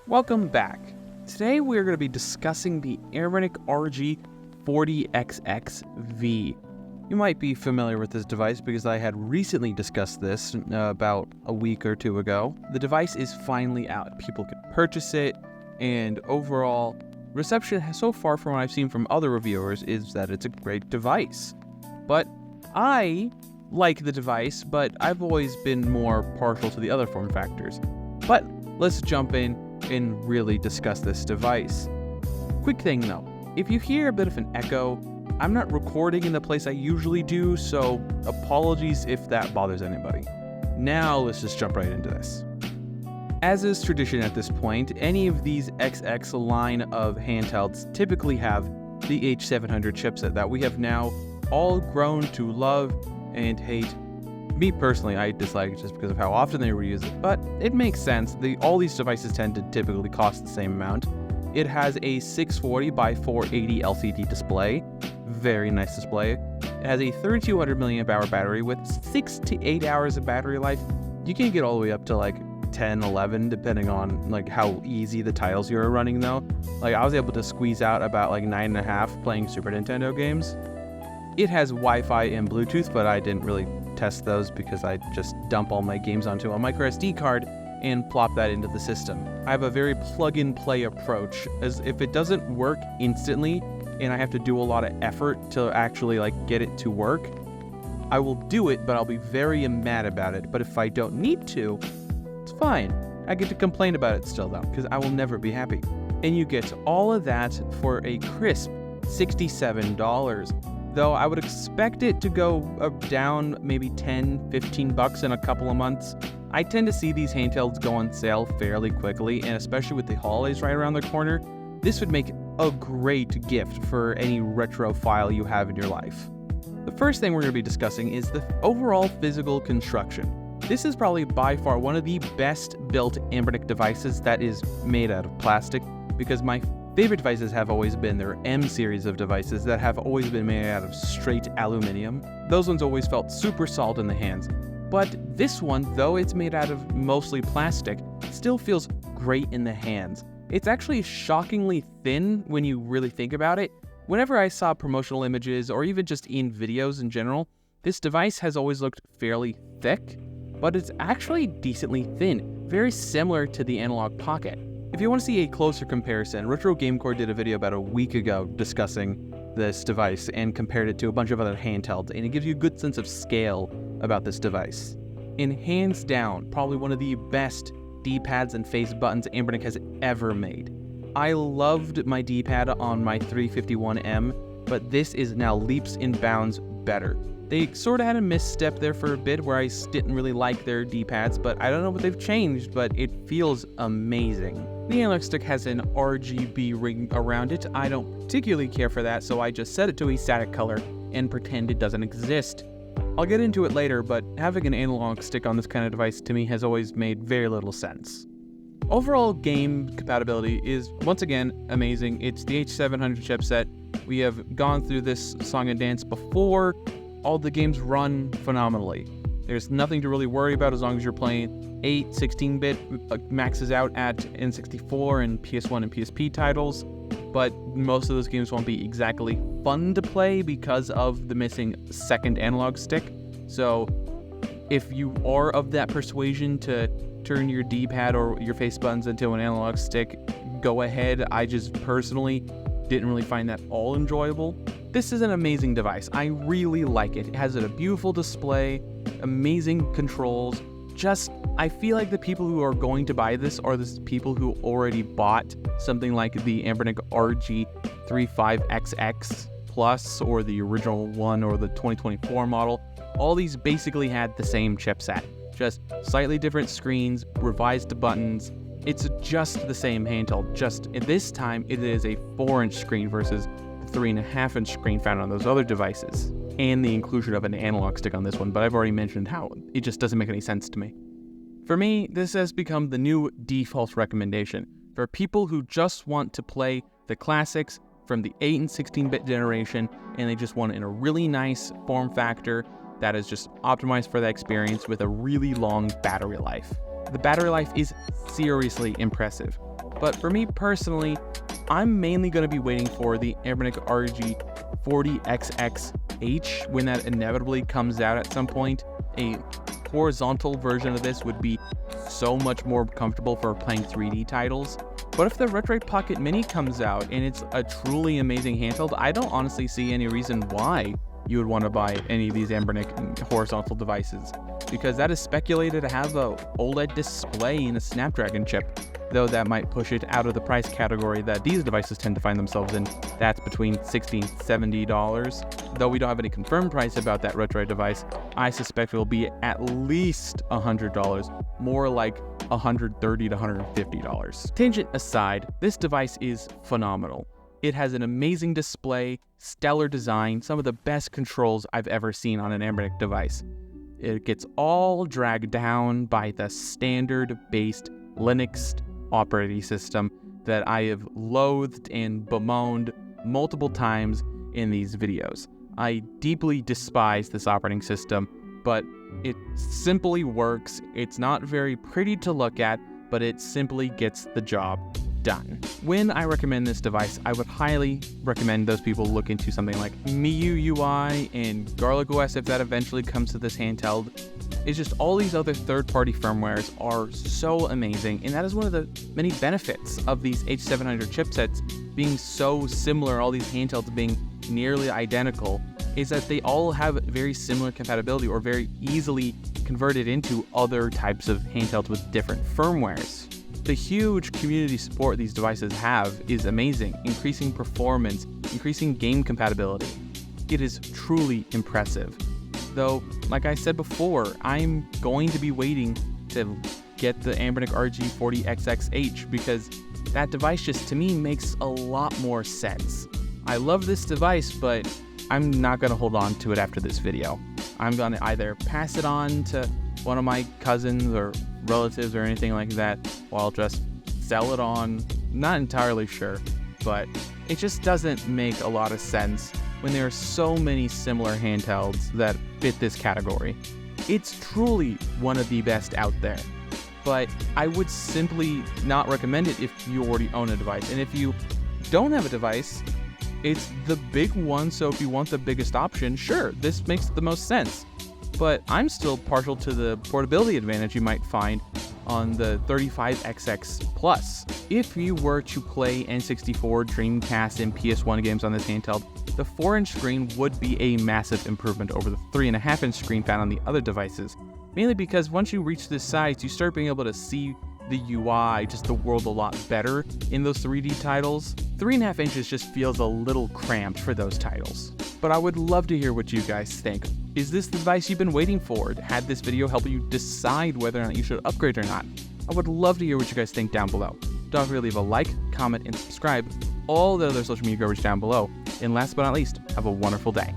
Welcome back. Today we're going to be discussing the Anbernic RG40XX. You might be familiar with this device because I had recently discussed this about a week or two ago. The device is finally out. People can purchase it, and overall reception so far from what I've seen from other reviewers is that it's a great device. But I like the device, but I've always been more partial to the other form factors. But let's jump in and really discuss this device. Quick thing though, if you hear a bit of an echo, I'm not recording in the place I usually do, so apologies if that bothers anybody. Now let's just jump right into this. As is tradition at this point, any of these XX line of handhelds typically have the H700 chipset that we have now all grown to love and hate. Me personally, I dislike it just because of how often they reuse it, but it makes sense. All these devices tend to typically cost the same amount. It has a 640 by 480 LCD display, very nice display. It has a 3200 milliamp hour battery with 6 to 8 hours of battery life. You can get all the way up to like 10, 11, depending on like how easy the titles you're running though. Like I was able to squeeze out about like 9.5 playing Super Nintendo games. It has Wi-Fi and Bluetooth, but I didn't really test those because I just dump all my games onto a micro SD card and plop that into the system. I have a very plug-and-play approach, as if it doesn't work instantly and I have to do a lot of effort to actually like get it to work, I will do it, but I'll be very mad about it. But if I don't need to, it's fine. I get to complain about it still though, because I will never be happy. And you get all of that for a crisp $67. Though I would expect it to go down maybe 10, 15 bucks in a couple of months. I tend to see these handhelds go on sale fairly quickly, and especially with the holidays right around the corner, this would make a great gift for any retrophile you have in your life. The first thing we're going to be discussing is the overall physical construction. This is probably by far one of the best built Anbernic devices that is made out of plastic, because my favorite devices have always been their M series of devices that have always been made out of straight aluminum. Those ones always felt super solid in the hands. But this one, though it's made out of mostly plastic, still feels great in the hands. It's actually shockingly thin when you really think about it. Whenever I saw promotional images or even just in videos in general, this device has always looked fairly thick, but it's actually decently thin, very similar to the Analog Pocket. If you want to see a closer comparison, Retro GameCore did a video about a week ago discussing this device and compared it to a bunch of other handhelds, and it gives you a good sense of scale about this device. And hands down, probably one of the best D-pads and face buttons Anbernic has ever made. I loved my D-pad on my 351M, but this is now leaps and bounds better. They sort of had a misstep there for a bit where I didn't really like their D-pads, but I don't know what they've changed, but it feels amazing. The analog stick has an RGB ring around it. I don't particularly care for that, so I just set it to a static color and pretend it doesn't exist. I'll get into it later, but having an analog stick on this kind of device to me has always made very little sense. Overall game compatibility is, once again, amazing. It's the H700 chipset. We have gone through this song and dance before. All the games run phenomenally. There's nothing to really worry about as long as you're playing 8, 16-bit, maxes out at N64 and PS1 and PSP titles, but most of those games won't be exactly fun to play because of the missing second analog stick. So if you are of that persuasion to turn your D-pad or your face buttons into an analog stick, go ahead. I just personally didn't really find that all enjoyable. This is an amazing device. I really like it. It has a beautiful display, amazing controls. I feel like the people who are going to buy this are the people who already bought something like the Anbernic RG40XX Plus or the original one or the 2024 model. All these basically had the same chipset, just slightly different screens, revised buttons. It's just the same handheld, just this time it is a 4-inch screen versus 3.5-inch screen found on those other devices, and the inclusion of an analog stick on this one, but I've already mentioned how it just doesn't make any sense to me. For me, this has become the new default recommendation for people who just want to play the classics from the 8 and 16-bit generation, and they just want it in a really nice form factor that is just optimized for that experience with a really long battery life. The battery life is seriously impressive. But for me personally, I'm mainly going to be waiting for the Anbernic RG40XX when that inevitably comes out at some point. A horizontal version of this would be so much more comfortable for playing 3D titles. But if the Retroid Pocket Mini comes out and it's a truly amazing handheld, I don't honestly see any reason why you would want to buy any of these Anbernic horizontal devices, because that is speculated to have a OLED display and a Snapdragon chip, though that might push it out of the price category that these devices tend to find themselves in. That's between $60 and $70. Though we don't have any confirmed price about that Retroid device, I suspect it will be at least $100, more like $130 to $150. Tangent aside, this device is phenomenal. It has an amazing display, stellar design, some of the best controls I've ever seen on an Anbernic device. It gets all dragged down by the standard-based Linux operating system that I have loathed and bemoaned multiple times in these videos. I deeply despise this operating system, but it simply works. It's not very pretty to look at, but it simply gets the job done. When I recommend this device, I would highly recommend those people look into something like MIUI and Garlic OS if that eventually comes to this handheld. It's just all these other third-party firmwares are so amazing, and that is one of the many benefits of these H700 chipsets being so similar, all these handhelds being nearly identical, is that they all have very similar compatibility or very easily converted into other types of handhelds with different firmwares. The huge community support these devices have is amazing, increasing performance, increasing game compatibility. It is truly impressive. Though, like I said before, I'm going to be waiting to get the Anbernic RG40XX because that device just to me makes a lot more sense. I love this device, but I'm not going to hold on to it after this video. I'm going to either pass it on to one of my cousins or relatives or anything like that, or I'll just sell it on. Not entirely sure, but it just doesn't make a lot of sense when there are so many similar handhelds that fit this category. It's truly one of the best out there, but I would simply not recommend it if you already own a device. And if you don't have a device, it's the big one, so if you want the biggest option, sure, this makes the most sense. But I'm still partial to the portability advantage you might find on the 35XX Plus. If you were to play N64, Dreamcast, and PS1 games on this handheld, the 4-inch screen would be a massive improvement over the 3.5-inch screen found on the other devices. Mainly because once you reach this size, you start being able to see the UI, just the world a lot better in those 3D titles. 3.5 inches just feels a little cramped for those titles. But I would love to hear what you guys think. Is this the device you've been waiting for? Had this video help you decide whether or not you should upgrade or not? I would love to hear what you guys think down below. Don't forget to leave a like, comment, and subscribe. All the other social media coverage down below. And last but not least, have a wonderful day.